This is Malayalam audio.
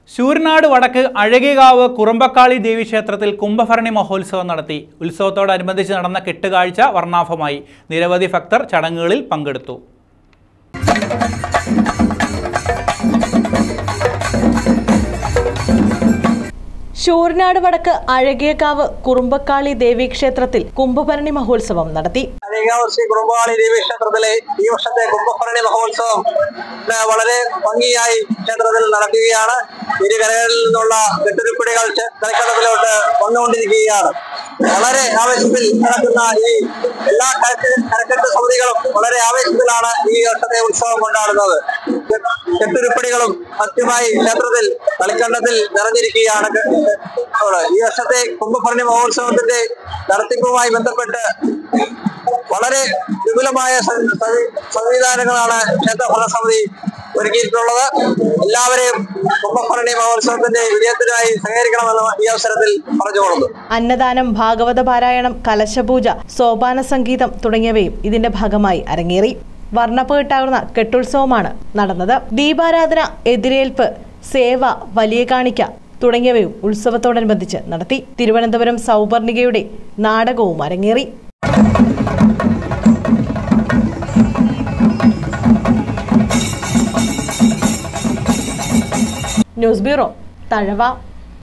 ശൂരനാട് വടക്ക് അഴകികാവ് കുറുമ്പക്കാളി ദേവീക്ഷേത്രത്തിൽ കുംഭഭരണി മഹോത്സവം നടത്തി. ഉത്സവത്തോടനുബന്ധിച്ച് നടന്ന കെട്ടുകാഴ്ച വർണ്ണാഭമായി. നിരവധി ഭക്തർ ചടങ്ങുകളിൽ പങ്കെടുത്തു. ശൂരനാട് വടക്ക് അഴകിയകാവ് കുറുമ്പക്കാളി ദേവീക്ഷേത്രത്തിൽ കുംഭഭരണി മഹോത്സവം നടത്തി. അഴകികാവ് ശ്രീ കുറുമ്പക്കാളി ദേവീക്ഷേത്രത്തിലെ ഈ വർഷത്തെ കുംഭഭരണി മഹോത്സവം വളരെ ഭംഗിയായി ക്ഷേത്രത്തിൽ നടക്കുകയാണ്. ഇരുകരകളിൽ നിന്നുള്ള കെട്ടുരുപ്പിടികൾ കളിക്കളത്തിലോട്ട് വന്നുകൊണ്ടിരിക്കുകയാണ്. വളരെ ആവേശത്തിൽ നടക്കുന്ന ഈ എല്ലാ കരക്കെട്ട് സമിതികളും വളരെ ആവേശത്തിലാണ് ഈ വർഷത്തെ ഉത്സവം കൊണ്ടാടുന്നത്. കെട്ടുരുപ്പടികളും മറ്റുമായി ക്ഷേത്രത്തിൽ കളിക്കണ്ടത്തിൽ നിറഞ്ഞിരിക്കുകയാണ്. ഈ വർഷത്തെ കുംഭഭരണി മഹോത്സവത്തിന്റെ നടത്തിപ്പുമായി ബന്ധപ്പെട്ട് വളരെ വിപുലമായ സംവിധാനങ്ങളാണ് ക്ഷേത്ര ഭരണസമിതി ഒരുക്കിയിട്ടുള്ളത്. എല്ലാവരെയും കുംഭഭരണി മഹോത്സവത്തിന്റെ വിജയത്തിനായി സഹകരിക്കണമെന്ന് ഈ അവസരത്തിൽ പറഞ്ഞുകൊള്ളുന്നു. അന്നദാനം, ഭാഗവത പാരായണം, കലശപൂജ, സോപാന സംഗീതം തുടങ്ങിയവയും ഇതിന്റെ ഭാഗമായി അരങ്ങേറി. വർണ്ണപ്പകിട്ടാകുന്ന കെട്ടുത്സവമാണ് നടന്നത്. ദീപാരാധന, എതിരേൽപ്പ്, സേവ, വലിയ കാണിക്ക തുടങ്ങിയവയും ഉത്സവത്തോടനുബന്ധിച്ച് നടത്തി. തിരുവനന്തപുരം സൗപർണികയുടെ നാടകവും അരങ്ങേറി. News bureau, Thazhava.